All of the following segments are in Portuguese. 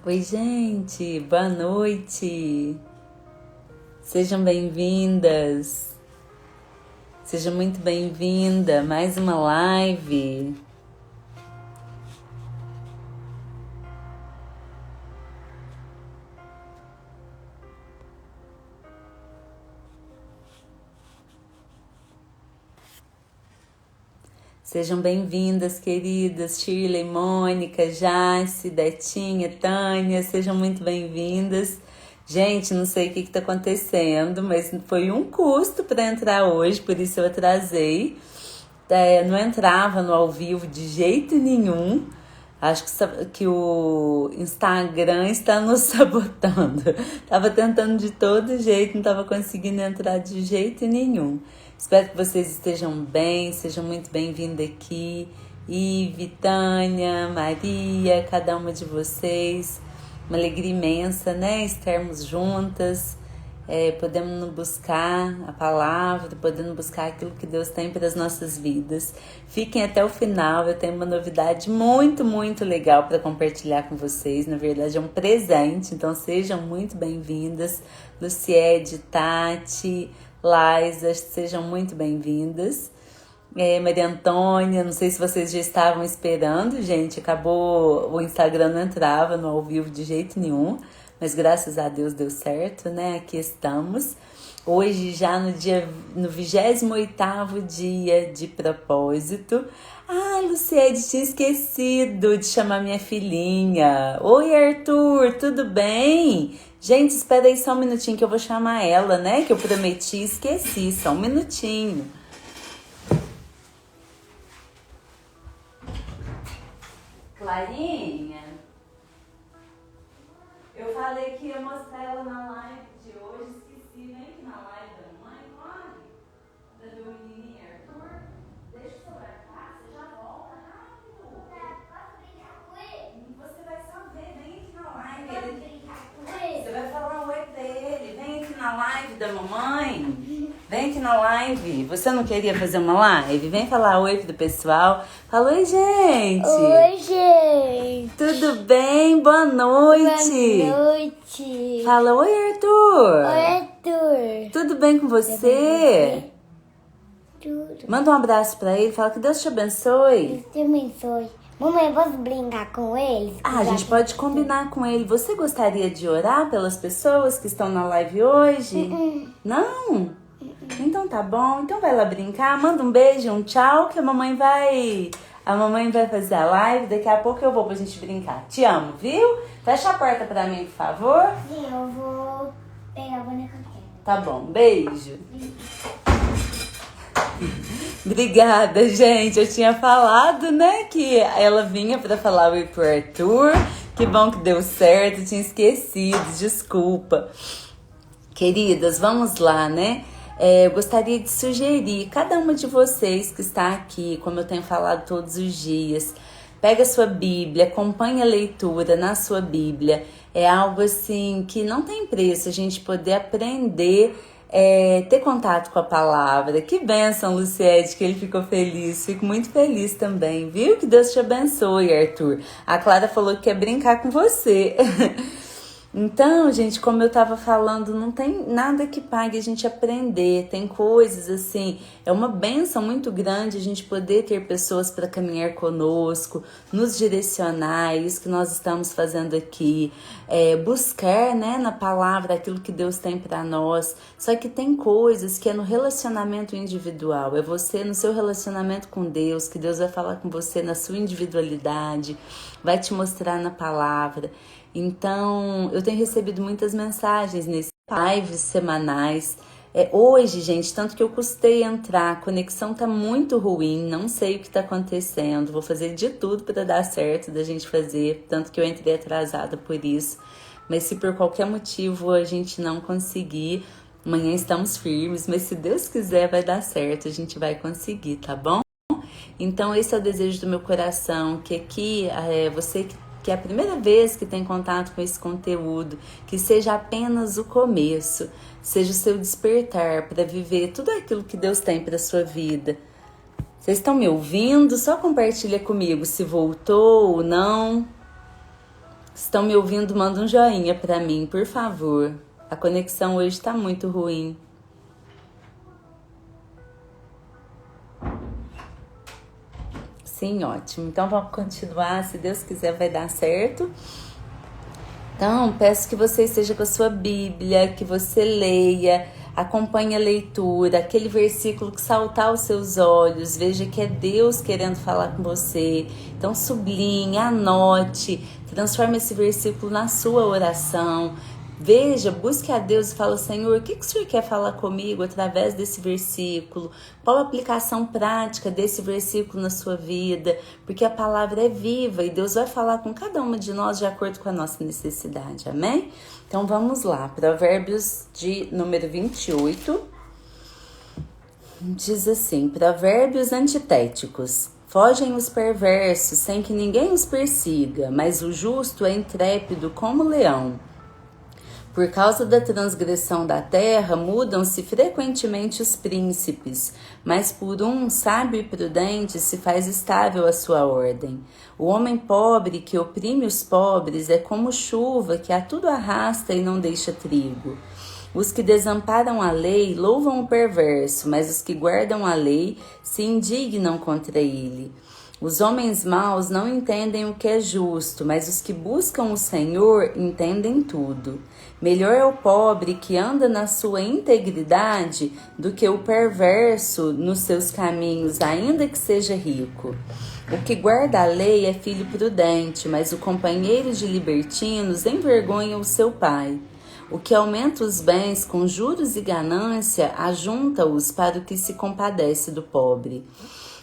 Oi, gente, boa noite. Sejam bem-vindas. Seja muito bem-vinda. Mais uma live. Sejam bem-vindas, queridas Shirley, Mônica, Jace, Betinha, Tânia. Sejam muito bem-vindas. Gente, não sei o que está acontecendo, mas foi um custo para entrar hoje, por isso eu atrasei. Não entrava no ao vivo de jeito nenhum. Acho que o Instagram está nos sabotando. Tava tentando de todo jeito, não tava conseguindo entrar de jeito nenhum. Espero que vocês estejam bem, sejam muito bem-vindos aqui. Ive, Tânia, Maria, cada uma de vocês. Uma alegria imensa, né? Estarmos juntas, podendo buscar a palavra, podendo buscar aquilo que Deus tem para as nossas vidas. Fiquem até o final, eu tenho uma novidade muito, muito legal para compartilhar com vocês. Na verdade é um presente, então sejam muito bem-vindas. Luciede, Tati, Laisa, sejam muito bem-vindas. Maria Antônia, não sei se vocês já estavam esperando, gente, acabou, o Instagram não entrava no ao vivo de jeito nenhum, mas graças a Deus deu certo, né? Aqui estamos. Hoje já no 28º dia de propósito. Ah, Luciede, tinha esquecido de chamar minha filhinha. Oi, Arthur, tudo bem? Gente, espera aí só um minutinho que eu vou chamar ela, né? Que eu prometi e esqueci, só um minutinho. Clarinha, eu falei que ia mostrar ela na live de hoje, esqueci, vem aqui na live da mãe, corre, da meu menininho Arthur, deixa o celular cá, você já volta rápido. Posso brincar com ele? Você vai só ver, vem aqui na live. Posso brincar com ele? Você vai falar um oi pra ele, vem aqui na live da mamãe. Vem aqui na live. Você não queria fazer uma live? Vem falar oi pro pessoal. Fala oi, gente. Oi, gente. Tudo bem? Boa noite. Boa noite. Fala oi, Arthur. Oi, Arthur. Tudo bem com você? Tudo. Manda um abraço pra ele. Fala que Deus te abençoe. Deus te abençoe. Mamãe, posso brincar com eles? A gente pode combinar com ele. Você gostaria de orar pelas pessoas que estão na live hoje? Não? Então tá bom. Então vai lá brincar. Manda um beijo, um tchau, que a mamãe vai fazer a live. Daqui a pouco eu vou pra gente brincar. Te amo, viu? Fecha a porta pra mim, por favor. Sim, eu vou pegar a boneca que eu quero. Tá bom, beijo. Obrigada, gente. Eu tinha falado, né, que ela vinha pra falar oi pro Arthur. Que bom que deu certo, eu tinha esquecido, desculpa. Queridas, vamos lá, né? Eu gostaria de sugerir cada uma de vocês que está aqui, como eu tenho falado todos os dias, pega a sua Bíblia, acompanhe a leitura na sua Bíblia. É algo assim que não tem preço a gente poder aprender, ter contato com a palavra. Que bênção, Luciede, que ele ficou feliz. Fico muito feliz também, viu? Que Deus te abençoe, Arthur. A Clara falou que quer brincar com você. Então, gente, como eu tava falando, não tem nada que pague a gente aprender. Tem coisas assim, é uma bênção muito grande a gente poder ter pessoas para caminhar conosco, nos direcionar, isso que nós estamos fazendo aqui, buscar, né, na palavra aquilo que Deus tem para nós. Só que tem coisas que é no relacionamento individual, é você no seu relacionamento com Deus, que Deus vai falar com você na sua individualidade, vai te mostrar na palavra. Então, eu tenho recebido muitas mensagens nesses lives semanais. Hoje, gente, tanto que eu custei entrar, a conexão tá muito ruim, não sei o que tá acontecendo. Vou fazer de tudo para dar certo da gente fazer, tanto que eu entrei atrasada por isso. Mas se por qualquer motivo a gente não conseguir, amanhã estamos firmes, mas se Deus quiser vai dar certo, a gente vai conseguir, tá bom? Então, esse é o desejo do meu coração, que aqui você que é a primeira vez que tem contato com esse conteúdo, que seja apenas o começo, seja o seu despertar para viver tudo aquilo que Deus tem para a sua vida. Vocês estão me ouvindo? Só compartilha comigo se voltou ou não. Estão me ouvindo? Manda um joinha pra mim, por favor. A conexão hoje tá muito ruim. Sim, ótimo. Então vamos continuar, se Deus quiser vai dar certo. Então, peço que você esteja com a sua Bíblia, que você leia, acompanhe a leitura, aquele versículo que saltar aos seus olhos, veja que é Deus querendo falar com você. Então, sublinhe, anote, transforme esse versículo na sua oração. Veja, busque a Deus e fala: Senhor, o que o Senhor quer falar comigo através desse versículo? Qual a aplicação prática desse versículo na sua vida? Porque a palavra é viva e Deus vai falar com cada uma de nós de acordo com a nossa necessidade, amém? Então vamos lá, Provérbios de número 28, diz assim: Provérbios antitéticos. Fogem os perversos sem que ninguém os persiga, mas o justo é intrépido como o leão. Por causa da transgressão da terra, mudam-se frequentemente os príncipes, mas por um sábio e prudente se faz estável a sua ordem. O homem pobre que oprime os pobres é como chuva que a tudo arrasta e não deixa trigo. Os que desamparam a lei louvam o perverso, mas os que guardam a lei se indignam contra ele. Os homens maus não entendem o que é justo, mas os que buscam o Senhor entendem tudo. Melhor é o pobre que anda na sua integridade do que o perverso nos seus caminhos, ainda que seja rico. O que guarda a lei é filho prudente, mas o companheiro de libertinos envergonha o seu pai. O que aumenta os bens com juros e ganância, ajunta-os para o que se compadece do pobre.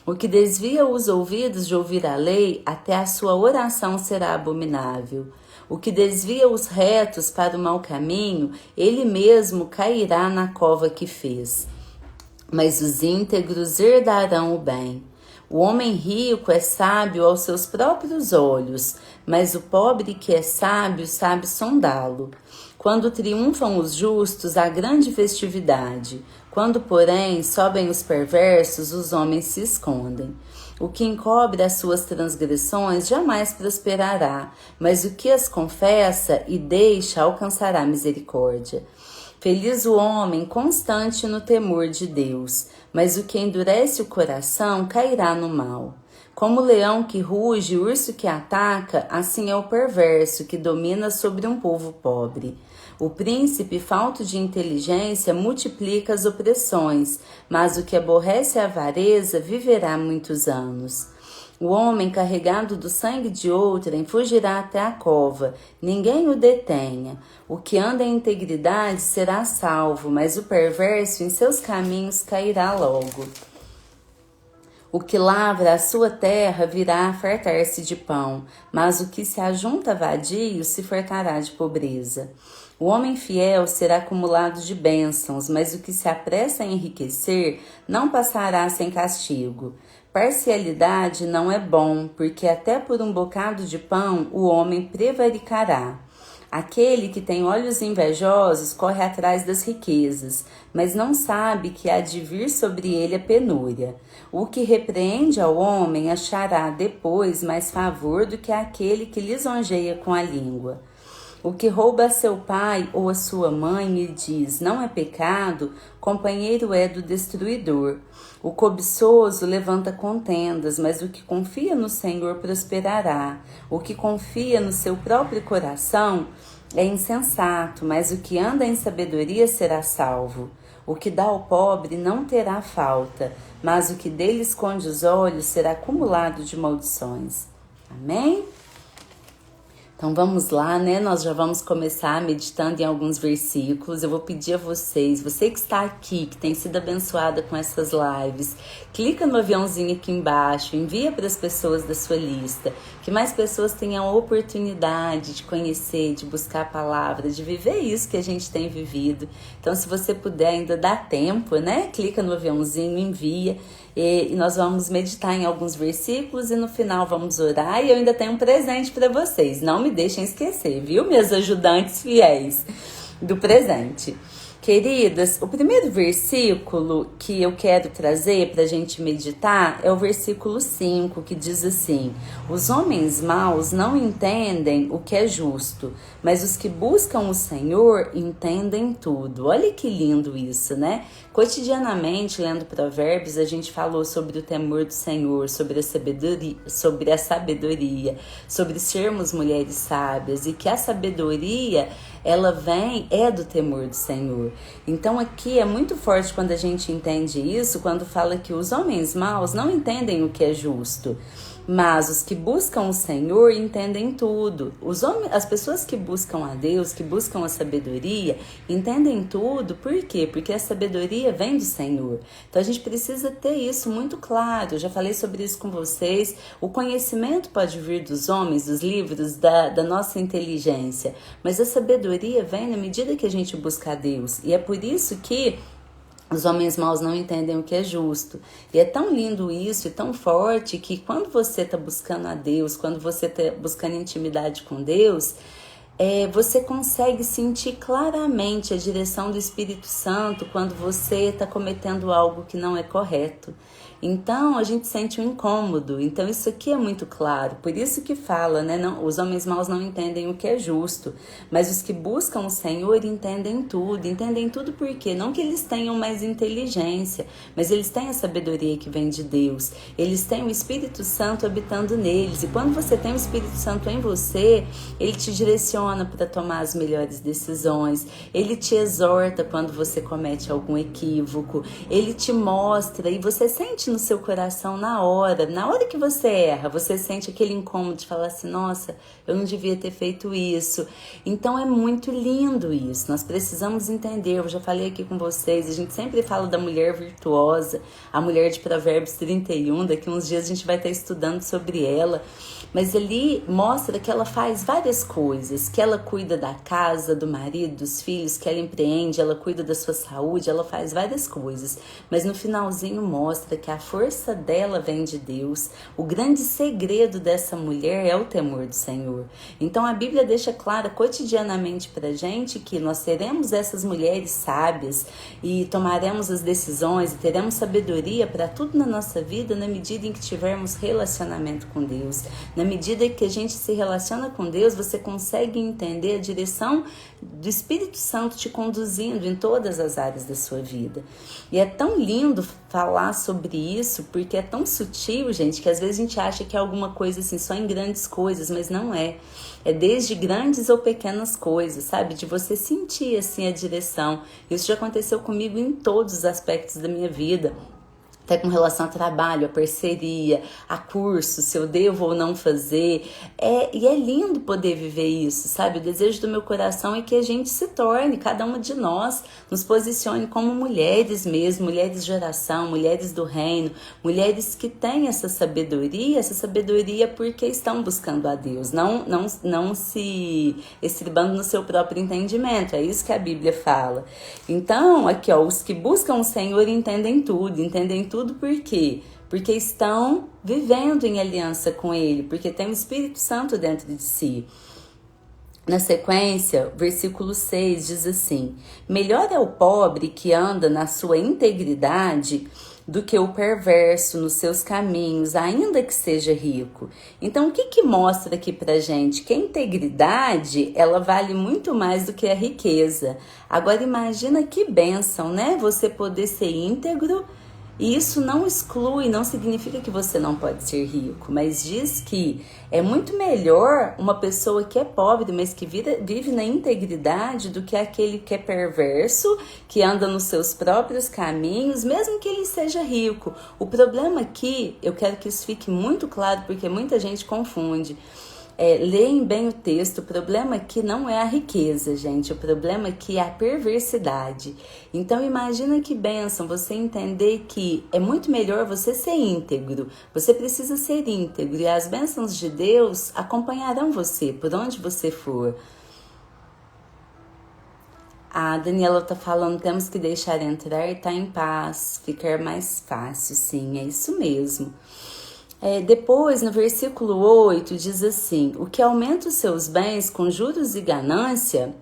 O que desvia os ouvidos de ouvir a lei, até a sua oração será abominável. O que desvia os retos para o mau caminho, ele mesmo cairá na cova que fez. Mas os íntegros herdarão o bem. O homem rico é sábio aos seus próprios olhos, mas o pobre que é sábio sabe sondá-lo. Quando triunfam os justos, há grande festividade. Quando, porém, sobem os perversos, os homens se escondem. O que encobre as suas transgressões jamais prosperará, mas o que as confessa e deixa alcançará misericórdia. Feliz o homem constante no temor de Deus, mas o que endurece o coração cairá no mal. Como o leão que ruge, o urso que ataca, assim é o perverso que domina sobre um povo pobre. O príncipe, falto de inteligência, multiplica as opressões, mas o que aborrece a avareza viverá muitos anos. O homem carregado do sangue de outrem fugirá até a cova, ninguém o detenha. O que anda em integridade será salvo, mas o perverso em seus caminhos cairá logo. O que lavra a sua terra virá a fartar-se de pão, mas o que se ajunta vadio se fartará de pobreza. O homem fiel será acumulado de bênçãos, mas o que se apressa a enriquecer não passará sem castigo. Parcialidade não é bom, porque até por um bocado de pão o homem prevaricará. Aquele que tem olhos invejosos corre atrás das riquezas, mas não sabe que há de vir sobre ele a penúria. O que repreende ao homem achará depois mais favor do que aquele que lisonjeia com a língua. O que rouba a seu pai ou a sua mãe e diz, não é pecado, companheiro é do destruidor. O cobiçoso levanta contendas, mas o que confia no Senhor prosperará. O que confia no seu próprio coração é insensato, mas o que anda em sabedoria será salvo. O que dá ao pobre não terá falta, mas o que dele esconde os olhos será acumulado de maldições. Amém? Então vamos lá, né? Nós já vamos começar meditando em alguns versículos. Eu vou pedir a vocês, você que está aqui, que tem sido abençoada com essas lives, clica no aviãozinho aqui embaixo, envia para as pessoas da sua lista, que mais pessoas tenham a oportunidade de conhecer, de buscar a palavra, de viver isso que a gente tem vivido. Então, se você puder, ainda dá tempo, né? Clica no aviãozinho, envia. E nós vamos meditar em alguns versículos e no final vamos orar. E eu ainda tenho um presente para vocês. Não me deixem esquecer, viu, meus ajudantes fiéis do presente. Queridas, o primeiro versículo que eu quero trazer para a gente meditar é o versículo 5, que diz assim: os homens maus não entendem o que é justo, mas os que buscam o Senhor entendem tudo. Olha que lindo isso, né? Cotidianamente, lendo Provérbios, a gente falou sobre o temor do Senhor, sobre a sabedoria, sobre sermos mulheres sábias, e que a sabedoria ela é do temor do Senhor. Então aqui é muito forte quando a gente entende isso, quando fala que os homens maus não entendem o que é justo, mas os que buscam o Senhor entendem tudo. As pessoas que buscam a Deus, que buscam a sabedoria, entendem tudo. Por quê? Porque a sabedoria vem do Senhor. Então a gente precisa ter isso muito claro. Eu já falei sobre isso com vocês. O conhecimento pode vir dos homens, dos livros, da nossa inteligência, mas a sabedoria vem na medida que a gente busca a Deus. E é por isso que os homens maus não entendem o que é justo. E é tão lindo isso e tão forte que quando você está buscando a Deus, quando você está buscando intimidade com Deus, você consegue sentir claramente a direção do Espírito Santo quando você está cometendo algo que não é correto. Então a gente sente um incômodo. Então isso aqui é muito claro. Por isso que fala, né? Não, os homens maus não entendem o que é justo, mas os que buscam o Senhor entendem tudo. Entendem tudo por quê? Não que eles tenham mais inteligência, mas eles têm a sabedoria que vem de Deus. Eles têm o Espírito Santo habitando neles. E quando você tem o Espírito Santo em você, ele te direciona para tomar as melhores decisões. Ele te exorta quando você comete algum equívoco. Ele te mostra e você sente no seu coração na hora que você erra, você sente aquele incômodo de falar assim, nossa, eu não devia ter feito isso. Então é muito lindo isso, nós precisamos entender, eu já falei aqui com vocês, a gente sempre fala da mulher virtuosa, a mulher de Provérbios 31, daqui uns dias a gente vai estar estudando sobre ela, mas ali mostra que ela faz várias coisas, que ela cuida da casa, do marido, dos filhos, que ela empreende, ela cuida da sua saúde, ela faz várias coisas, mas no finalzinho mostra que a força dela vem de Deus. O grande segredo dessa mulher é o temor do Senhor. Então a Bíblia deixa clara cotidianamente pra gente que nós seremos essas mulheres sábias e tomaremos as decisões e teremos sabedoria para tudo na nossa vida na medida em que tivermos relacionamento com Deus. Na medida que a gente se relaciona com Deus, você consegue entender a direção do Espírito Santo te conduzindo em todas as áreas da sua vida. E é tão lindo falar sobre isso, porque é tão sutil, gente, que às vezes a gente acha que é alguma coisa assim, só em grandes coisas, mas não é. É desde grandes ou pequenas coisas, sabe? De você sentir assim a direção. Isso já aconteceu comigo em todos os aspectos da minha vida. Até com relação a trabalho, a parceria, a curso, se eu devo ou não fazer. E é lindo poder viver isso, sabe? O desejo do meu coração é que a gente se torne, cada uma de nós, nos posicione como mulheres mesmo, mulheres de oração, mulheres do reino, mulheres que têm essa sabedoria porque estão buscando a Deus, não se estribando no seu próprio entendimento. É isso que a Bíblia fala. Então, aqui, ó, os que buscam o Senhor entendem tudo por quê? Porque estão vivendo em aliança com Ele, porque tem o Espírito Santo dentro de si. Na sequência, versículo 6 diz assim: melhor é o pobre que anda na sua integridade do que o perverso nos seus caminhos, ainda que seja rico. Então, o que mostra aqui pra gente? Que a integridade, ela vale muito mais do que a riqueza. Agora, imagina que bênção, né? Você poder ser íntegro. E isso não exclui, não significa que você não pode ser rico, mas diz que é muito melhor uma pessoa que é pobre, mas que vive na integridade, do que aquele que é perverso, que anda nos seus próprios caminhos, mesmo que ele seja rico. O problema aqui, eu quero que isso fique muito claro, porque muita gente confunde. Leem bem o texto. O problema aqui não é a riqueza, gente. O problema aqui é a perversidade. Então imagina que bênção você entender que é muito melhor você ser íntegro. Você precisa ser íntegro e as bênçãos de Deus acompanharão você por onde você for. A Daniela tá falando, temos que deixar entrar e estar em paz, ficar mais fácil. Sim, é isso mesmo. Depois, no versículo 8, diz assim: o que aumenta os seus bens com juros e ganância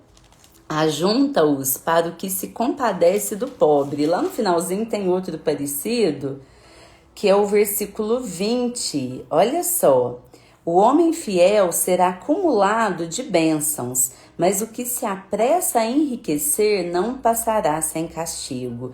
Ajunta-os para o que se compadece do pobre. Lá no finalzinho tem outro parecido, que é o versículo 20. Olha só. O homem fiel será acumulado de bênçãos, mas o que se apressa a enriquecer não passará sem castigo.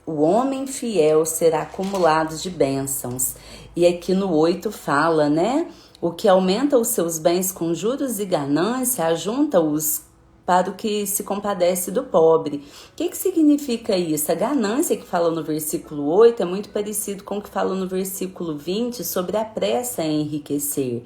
O homem fiel será acumulado de bênçãos. E aqui no 8 fala, né? O que aumenta os seus bens com juros e ganância, ajunta-os para o que se compadece do pobre. O que significa isso? A ganância que fala no versículo 8 é muito parecido com o que fala no versículo 20 sobre a pressa em enriquecer.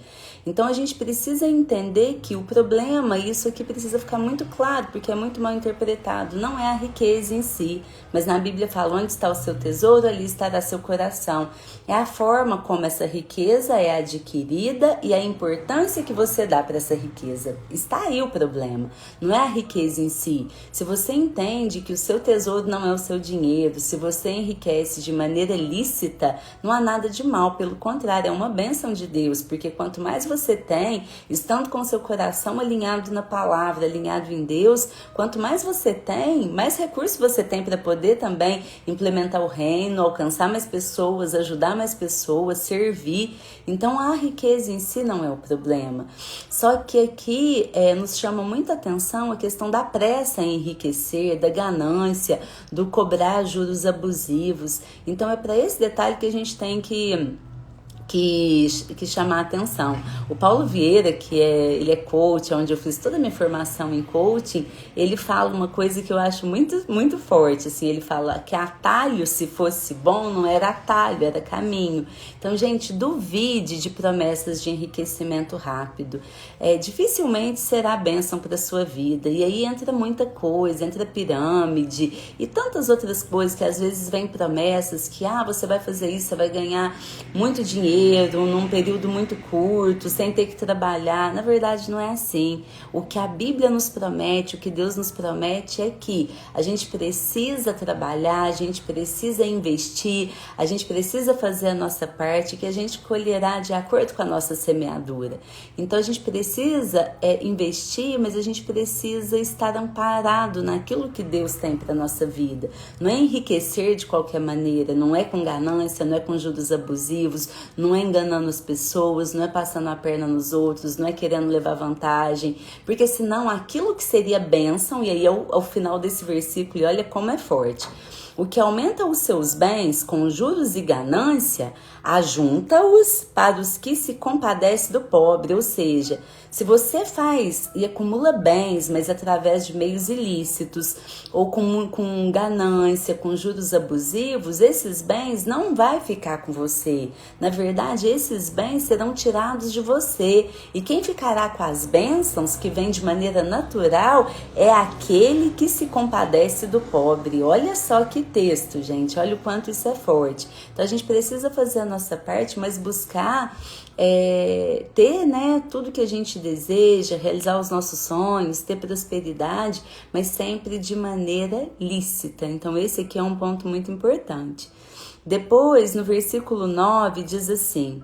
Então a gente precisa entender que o problema, isso aqui precisa ficar muito claro, porque é muito mal interpretado, não é a riqueza em si, mas na Bíblia fala, onde está o seu tesouro, ali estará seu coração. É a forma como essa riqueza é adquirida e a importância que você dá para essa riqueza. Está aí o problema. Não é a riqueza em si. Se você entende que o seu tesouro não é o seu dinheiro, se você enriquece de maneira lícita, não há nada de mal, pelo contrário, é uma bênção de Deus, porque quanto mais você tem, estando com seu coração alinhado na palavra, alinhado em Deus, quanto mais você tem, mais recursos você tem para poder também implementar o reino, alcançar mais pessoas, ajudar mais pessoas, servir. Então a riqueza em si não é o problema. Só que aqui nos chama muita atenção a questão da pressa em enriquecer, da ganância, do cobrar juros abusivos. Então é para esse detalhe que a gente tem que chamar a atenção. O Paulo Vieira, ele é coach, onde eu fiz toda a minha formação em coaching, ele fala uma coisa que eu acho muito, muito forte, assim, ele fala que atalho, se fosse bom, não era atalho, era caminho. Então, gente, duvide de promessas de enriquecimento rápido. Dificilmente será bênção para a sua vida. E aí entra muita coisa, entra pirâmide e tantas outras coisas que às vezes vem promessas que, você vai fazer isso, você vai ganhar muito dinheiro num período muito curto, sem ter que trabalhar. Na verdade, não é assim. O que a Bíblia nos promete, o que Deus nos promete é que a gente precisa trabalhar, a gente precisa investir, a gente precisa fazer a nossa parte, que a gente colherá de acordo com a nossa semeadura. Então, a gente precisa investir, mas a gente precisa estar amparado naquilo que Deus tem para a nossa vida. Não é enriquecer de qualquer maneira, não é com ganância, não é com juros abusivos, não é enganando as pessoas, não é passando a perna nos outros, não é querendo levar vantagem, porque senão aquilo que seria bênção, e aí ao final desse versículo, olha como é forte, o que aumenta os seus bens com juros e ganância, ajunta-os para os que se compadece do pobre. Ou seja, se você faz e acumula bens, mas através de meios ilícitos, ou com ganância, com juros abusivos, esses bens não vai ficar com você. Na verdade, esses bens serão tirados de você. E quem ficará com as bênçãos, que vem de maneira natural, é aquele que se compadece do pobre. Olha só que texto, gente. Olha o quanto isso é forte. Então, a gente precisa fazer a nossa parte, mas buscar ter, né, tudo que a gente deseja, realizar os nossos sonhos, ter prosperidade, mas sempre de maneira lícita. Então esse aqui é um ponto muito importante. Depois, no versículo 9, diz assim,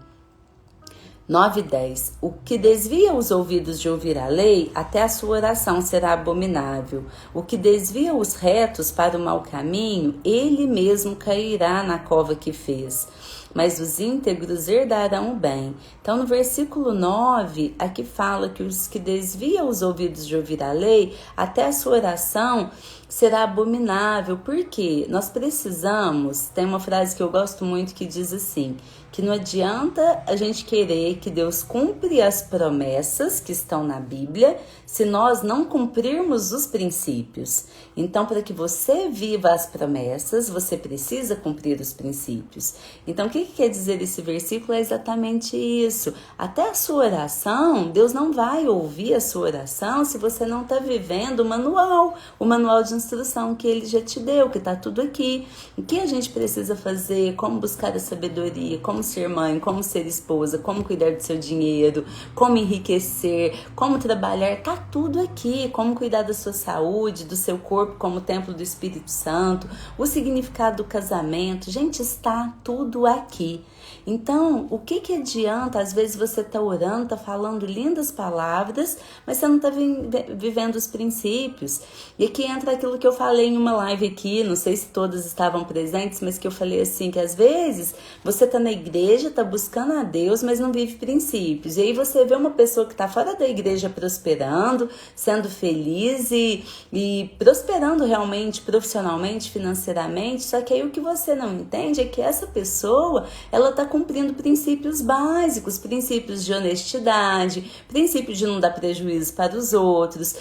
9 e 10. O que desvia os ouvidos de ouvir a lei, até a sua oração será abominável. O que desvia os retos para o mau caminho, ele mesmo cairá na cova que fez. Mas os íntegros herdarão o bem. Então, no versículo 9, aqui fala que os que desviam os ouvidos de ouvir a lei, até a sua oração será abominável. Por quê? Nós precisamos, tem uma frase que eu gosto muito que diz assim, que não adianta a gente querer que Deus cumpra as promessas que estão na Bíblia se nós não cumprirmos os princípios. Então, para que você viva as promessas, você precisa cumprir os princípios. Então, o que quer dizer esse versículo? É exatamente isso. Até a sua oração, Deus não vai ouvir a sua oração se você não está vivendo o manual de instrução que Ele já te deu, que está tudo aqui. O que a gente precisa fazer, como buscar a sabedoria, como ser mãe, como ser esposa, como cuidar do seu dinheiro, como enriquecer, como trabalhar, está tudo aqui. Como cuidar da sua saúde, do seu corpo como templo do Espírito Santo, o significado do casamento, gente, está tudo aqui. Então, o que adianta? Às vezes você tá orando, tá falando lindas palavras, mas você não tá vivendo os princípios. E aqui entra aquilo que eu falei em uma live aqui, não sei se todos estavam presentes, mas que eu falei assim, que às vezes você tá na igreja, tá buscando a Deus, mas não vive princípios. E aí você vê uma pessoa que tá fora da igreja prosperando, sendo feliz e prosperando realmente, profissionalmente, financeiramente, só que aí o que você não entende é que essa pessoa, ela tá cumprindo princípios básicos, princípios de honestidade, princípio de não dar prejuízo para os outros,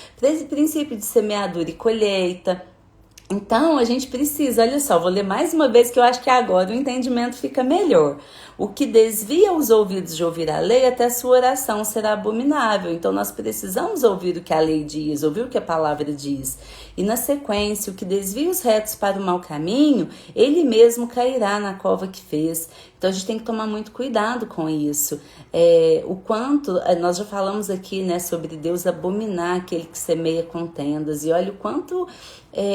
princípio de semeadura e colheita. Então, a gente precisa, olha só, vou ler mais uma vez que eu acho que agora o entendimento fica melhor. O que desvia os ouvidos de ouvir a lei, até sua oração será abominável. Então, nós precisamos ouvir o que a lei diz, ouvir o que a palavra diz. E na sequência, o que desvia os retos para o mau caminho, ele mesmo cairá na cova que fez. Então, a gente tem que tomar muito cuidado com isso. O quanto, nós já falamos aqui, né, sobre Deus abominar aquele que semeia contendas. E olha o quanto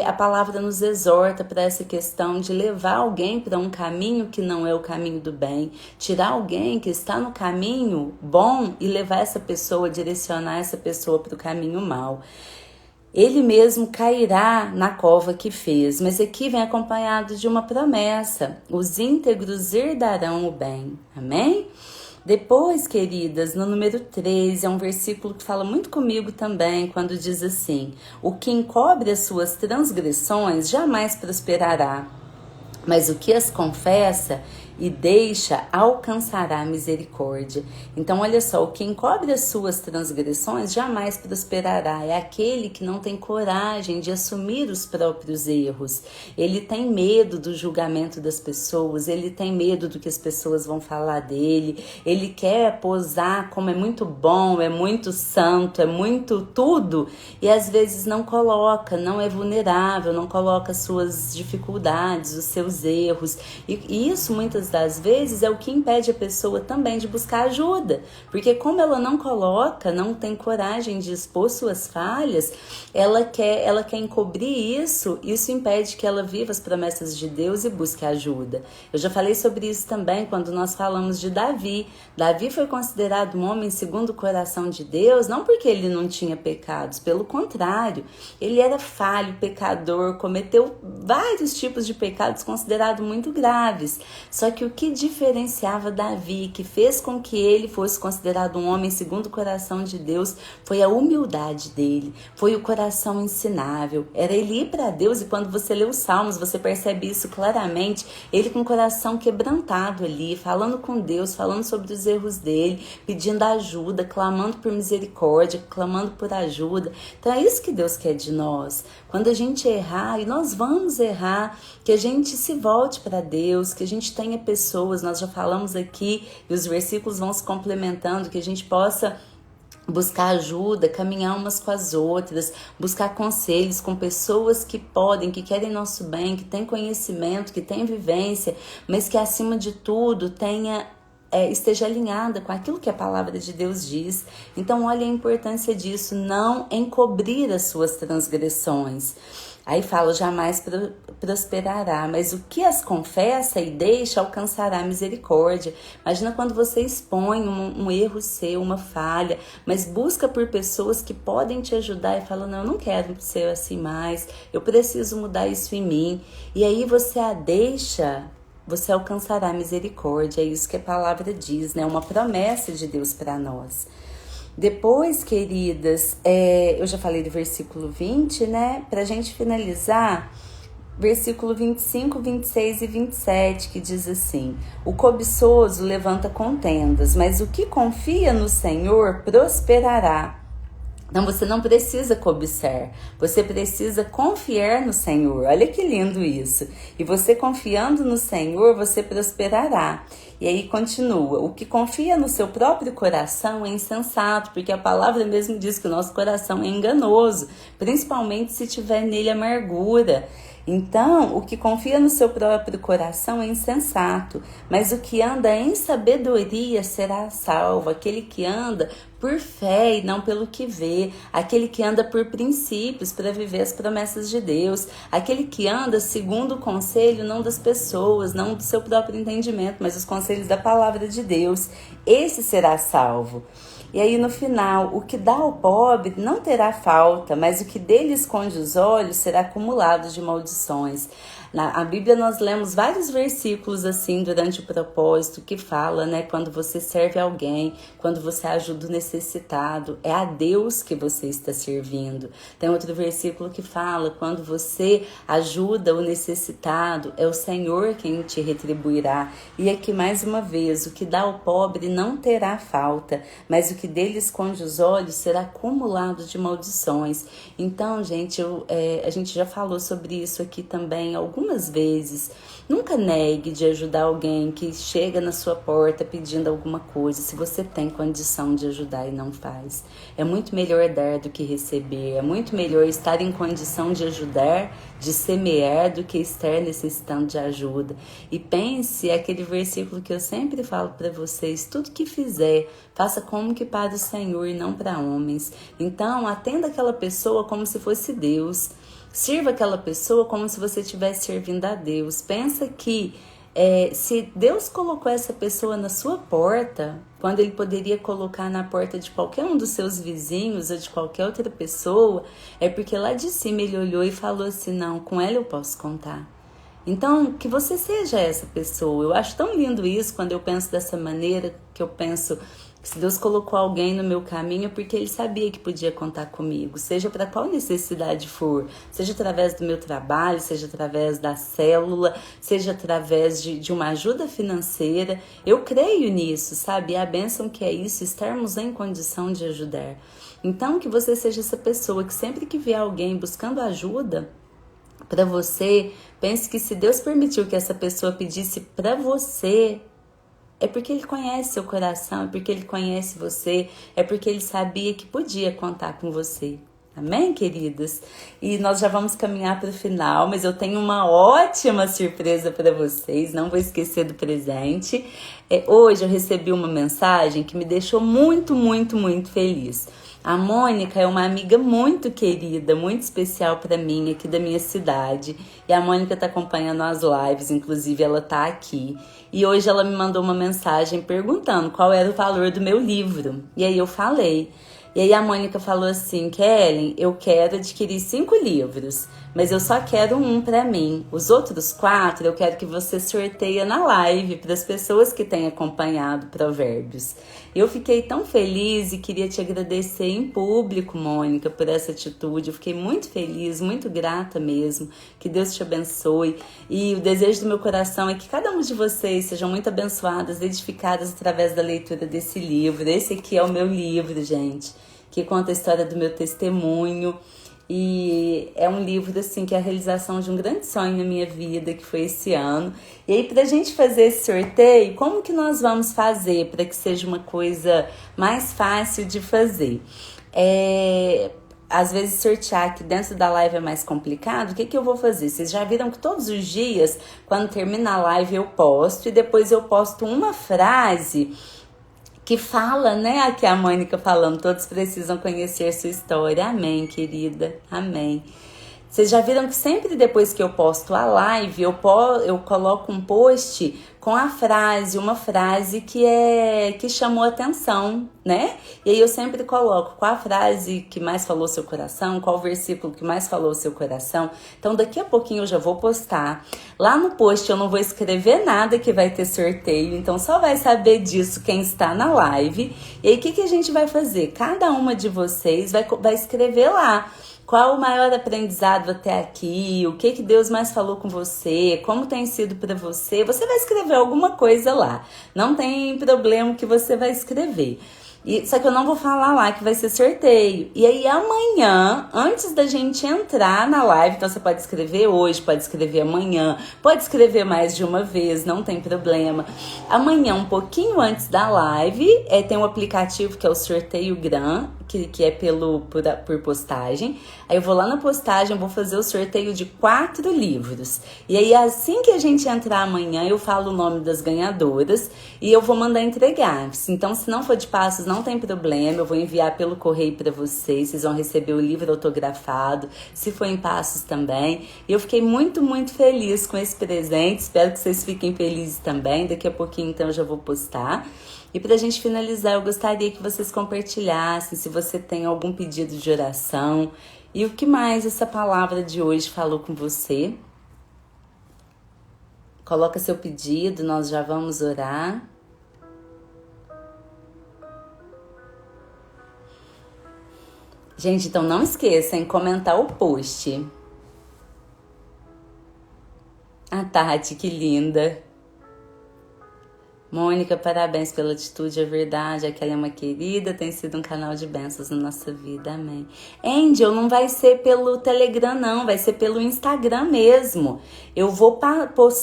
a palavra nos exorta para essa questão de levar alguém para um caminho que não é o caminho do bem. Tirar alguém que está no caminho bom e levar essa pessoa, direcionar essa pessoa para o caminho mau. Ele mesmo cairá na cova que fez, mas aqui vem acompanhado de uma promessa: os íntegros herdarão o bem. Amém? Depois, queridas, no número 3, é um versículo que fala muito comigo também, quando diz assim: o que encobre as suas transgressões jamais prosperará, mas o que as confessa e deixa alcançará a misericórdia. Então, olha só, o que encobre as suas transgressões jamais prosperará. É aquele que não tem coragem de assumir os próprios erros. Ele tem medo do julgamento das pessoas, ele tem medo do que as pessoas vão falar dele, ele quer posar como é muito bom, é muito santo, é muito tudo, e às vezes não coloca, não é vulnerável, não coloca suas dificuldades, os seus erros, e isso muitas das vezes é o que impede a pessoa também de buscar ajuda, porque como ela não coloca, não tem coragem de expor suas falhas, ela quer encobrir isso impede que ela viva as promessas de Deus e busque ajuda. Eu já falei sobre isso também quando nós falamos de Davi. Davi foi considerado um homem segundo o coração de Deus, não porque ele não tinha pecados, pelo contrário, ele era falho, pecador, cometeu vários tipos de pecados considerados muito graves, só que o que diferenciava Davi, que fez com que ele fosse considerado um homem segundo o coração de Deus, foi a humildade dele, foi o coração ensinável, era ele ir para Deus. E quando você lê os Salmos, você percebe isso claramente, ele com o coração quebrantado ali, falando com Deus, falando sobre os erros dele, pedindo ajuda, clamando por misericórdia, clamando por ajuda. Então é isso que Deus quer de nós. Quando a gente errar, e nós vamos errar, que a gente se volte para Deus, que a gente tenha pessoas, nós já falamos aqui, e os versículos vão se complementando, que a gente possa buscar ajuda, caminhar umas com as outras, buscar conselhos com pessoas que podem, que querem nosso bem, que têm conhecimento, que têm vivência, mas que acima de tudo esteja alinhada com aquilo que a palavra de Deus diz. Então olha a importância disso, não encobrir as suas transgressões. Aí fala, jamais prosperará, mas o que as confessa e deixa alcançará misericórdia. Imagina quando você expõe um erro seu, uma falha, mas busca por pessoas que podem te ajudar e fala, não, eu não quero ser assim mais, eu preciso mudar isso em mim. E aí você a deixa, você alcançará misericórdia. É isso que a palavra diz, né? Uma promessa de Deus para nós. Depois, queridas, eu já falei do versículo 20, né? Pra gente finalizar, versículo 25, 26 e 27, que diz assim: o cobiçoso levanta contendas, mas o que confia no Senhor prosperará. Então você não precisa cobiçar, você precisa confiar no Senhor. Olha que lindo isso. E você confiando no Senhor, você prosperará. E aí continua, o que confia no seu próprio coração é insensato, porque a palavra mesmo diz que o nosso coração é enganoso, principalmente se tiver nele amargura. Então, o que confia no seu próprio coração é insensato, mas o que anda em sabedoria será salvo. Aquele que anda por fé e não pelo que vê, aquele que anda por princípios para viver as promessas de Deus, aquele que anda segundo o conselho não das pessoas, não do seu próprio entendimento, mas os conselhos da palavra de Deus, esse será salvo. E aí no final, o que dá ao pobre não terá falta, mas o que dele esconde os olhos será acumulado de maldições. Na Bíblia nós lemos vários versículos assim durante o propósito que fala, né, quando você serve alguém, quando você ajuda o necessitado, é a Deus que você está servindo. Tem outro versículo que fala, quando você ajuda o necessitado, é o Senhor quem te retribuirá. E aqui mais uma vez, o que dá ao pobre não terá falta, mas o que dele esconde os olhos será acumulado de maldições. Então, gente, a gente já falou sobre isso aqui também algumas vezes. Nunca negue de ajudar alguém que chega na sua porta pedindo alguma coisa, se você tem condição de ajudar e não faz. É muito melhor dar do que receber, é muito melhor estar em condição de ajudar, de semear, do que estar necessitando de ajuda. E pense aquele versículo que eu sempre falo para vocês, tudo que fizer, faça como que para o Senhor e não para homens. Então, atenda aquela pessoa como se fosse Deus. Sirva aquela pessoa como se você estivesse servindo a Deus. Pensa que se Deus colocou essa pessoa na sua porta, quando Ele poderia colocar na porta de qualquer um dos seus vizinhos ou de qualquer outra pessoa, é porque lá de cima Ele olhou e falou assim, não, com ela eu posso contar. Então, que você seja essa pessoa. Eu acho tão lindo isso quando eu penso dessa maneira, que eu penso que se Deus colocou alguém no meu caminho é porque Ele sabia que podia contar comigo, seja para qual necessidade for, seja através do meu trabalho, seja através da célula, seja através de uma ajuda financeira. Eu creio nisso, sabe? É a bênção que é isso, estarmos em condição de ajudar. Então, que você seja essa pessoa que sempre que vier alguém buscando ajuda para você, pense que se Deus permitiu que essa pessoa pedisse para você, é porque Ele conhece seu coração, é porque Ele conhece você, é porque Ele sabia que podia contar com você. Amém, queridas? E nós já vamos caminhar para o final, mas eu tenho uma ótima surpresa para vocês, não vou esquecer do presente. Hoje eu recebi uma mensagem que me deixou muito, muito, muito feliz. A Mônica é uma amiga muito querida, muito especial para mim, aqui da minha cidade. E a Mônica tá acompanhando as lives, inclusive ela tá aqui. E hoje ela me mandou uma mensagem perguntando qual era o valor do meu livro. E aí eu falei. E aí a Mônica falou assim, Kellen, eu quero adquirir 5 livros, mas eu só quero um para mim. Os outros 4 eu quero que você sorteie na live para as pessoas que têm acompanhado Provérbios. Eu fiquei tão feliz e queria te agradecer em público, Mônica, por essa atitude. Eu fiquei muito feliz, muito grata mesmo. Que Deus te abençoe. E o desejo do meu coração é que cada um de vocês sejam muito abençoadas, edificadas através da leitura desse livro. Esse aqui é o meu livro, gente, que conta a história do meu testemunho. E é um livro assim que é a realização de um grande sonho na minha vida, que foi esse ano. E aí, pra gente fazer esse sorteio, como que nós vamos fazer para que seja uma coisa mais fácil de fazer? Às vezes sortear aqui dentro da live é mais complicado. O que eu vou fazer? Vocês já viram que todos os dias, quando termina a live, eu posto, e depois eu posto uma frase que fala, né, aqui a Mônica falando, todos precisam conhecer sua história. Amém, querida, amém. Vocês já viram que sempre depois que eu posto a live, eu coloco um post com a frase, uma frase que chamou atenção, né? E aí eu sempre coloco qual a frase que mais falou seu coração, qual o versículo que mais falou seu coração. Então daqui a pouquinho eu já vou postar. Lá no post eu não vou escrever nada que vai ter sorteio, então só vai saber disso quem está na live. E aí o que a gente vai fazer? Cada uma de vocês vai escrever lá. Qual o maior aprendizado até aqui? O que Deus mais falou com você? Como tem sido para você? Você vai escrever alguma coisa lá. Não tem problema que você vai escrever. Só que eu não vou falar lá que vai ser sorteio. E aí amanhã, antes da gente entrar na live, então você pode escrever hoje, pode escrever amanhã, pode escrever mais de uma vez, não tem problema. Amanhã, um pouquinho antes da live, tem um aplicativo que é o Sorteio Gran, que é por postagem. Aí eu vou lá na postagem, vou fazer o sorteio de 4 livros. E aí assim que a gente entrar amanhã, eu falo o nome das ganhadoras e eu vou mandar entregar. Então, se não for de Passos, não tem problema, eu vou enviar pelo correio para vocês vão receber o livro autografado, se for em Passos também. E eu fiquei muito, muito feliz com esse presente, espero que vocês fiquem felizes também. Daqui a pouquinho, então, eu já vou postar. E pra gente finalizar, eu gostaria que vocês compartilhassem se você tem algum pedido de oração e o que mais essa palavra de hoje falou com você. Coloca seu pedido, nós já vamos orar. Gente, então não esqueçam de comentar o post. A Tati, que linda. Mônica, parabéns pela atitude, é verdade, aquela é uma querida, tem sido um canal de bênçãos na nossa vida, amém. Angel, não vai ser pelo Telegram não, vai ser pelo Instagram mesmo. Eu vou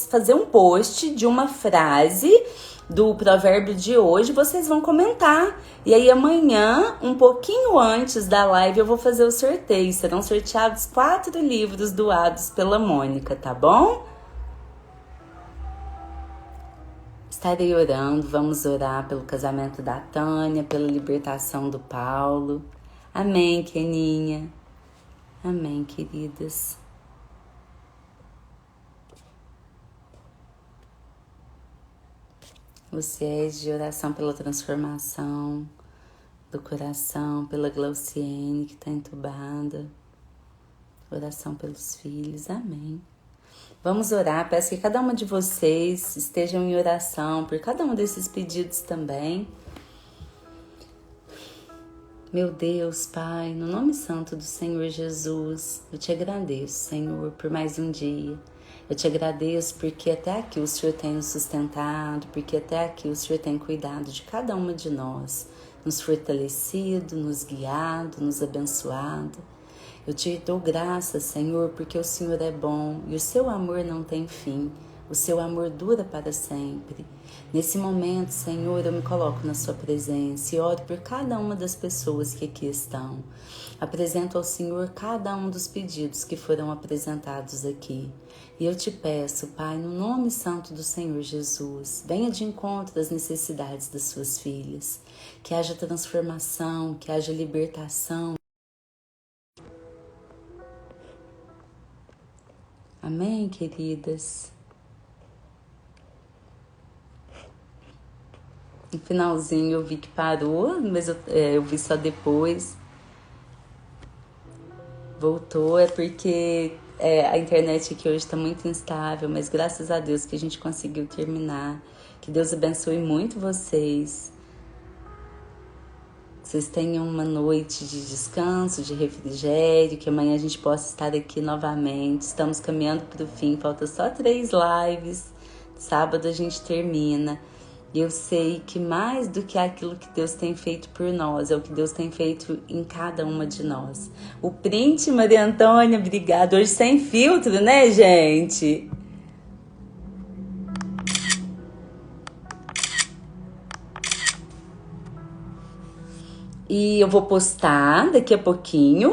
fazer um post de uma frase do provérbio de hoje, vocês vão comentar. E aí amanhã, um pouquinho antes da live, eu vou fazer o sorteio. Serão sorteados 4 livros doados pela Mônica, tá bom? Estarei orando, vamos orar pelo casamento da Tânia, pela libertação do Paulo. Amém, Keninha. Amém, queridas. Vocês de oração pela transformação do coração, pela Glauciene que está entubada. Oração pelos filhos, amém. Vamos orar, peço que cada uma de vocês estejam em oração por cada um desses pedidos também. Meu Deus, Pai, no nome santo do Senhor Jesus, eu te agradeço, Senhor, por mais um dia. Eu te agradeço porque até aqui o Senhor tem nos sustentado, porque até aqui o Senhor tem cuidado de cada uma de nós, nos fortalecido, nos guiado, nos abençoado. Eu te dou graças, Senhor, porque o Senhor é bom e o seu amor não tem fim. O seu amor dura para sempre. Nesse momento, Senhor, eu me coloco na sua presença e oro por cada uma das pessoas que aqui estão. Apresento ao Senhor cada um dos pedidos que foram apresentados aqui. E eu te peço, Pai, no nome santo do Senhor Jesus, venha de encontro às necessidades das suas filhas. Que haja transformação, que haja libertação. Amém, queridas? No finalzinho eu vi que parou, mas eu vi só depois. Voltou, é porque a internet aqui hoje está muito instável, mas graças a Deus que a gente conseguiu terminar. Que Deus abençoe muito vocês. Vocês tenham uma noite de descanso, de refrigério, que amanhã a gente possa estar aqui novamente. Estamos caminhando para o fim, falta só 3 lives. Sábado a gente termina. E eu sei que mais do que aquilo que Deus tem feito por nós, é o que Deus tem feito em cada uma de nós. O print, Maria Antônia, obrigada. Hoje sem filtro, né, gente? E eu vou postar daqui a pouquinho,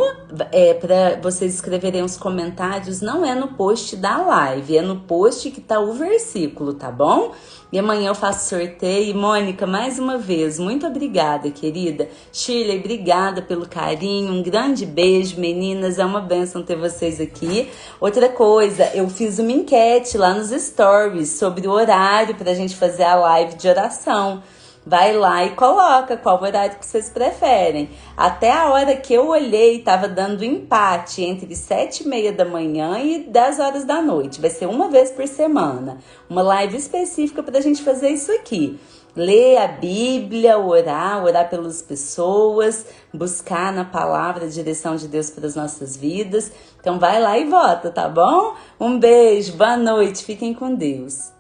para vocês escreverem os comentários, não é no post da live, é no post que tá o versículo, tá bom? E amanhã eu faço sorteio. E Mônica, mais uma vez, muito obrigada, querida. Shirley, obrigada pelo carinho, um grande beijo, meninas, é uma bênção ter vocês aqui. Outra coisa, eu fiz uma enquete lá nos stories sobre o horário pra gente fazer a live de oração. Vai lá e coloca qual horário que vocês preferem. Até a hora que eu olhei, estava dando empate entre 7h30 da manhã e 10 horas da noite. Vai ser uma vez por semana. Uma live específica para a gente fazer isso aqui. Ler a Bíblia, orar pelas pessoas, buscar na palavra a direção de Deus para as nossas vidas. Então vai lá e vota, tá bom? Um beijo, boa noite, fiquem com Deus.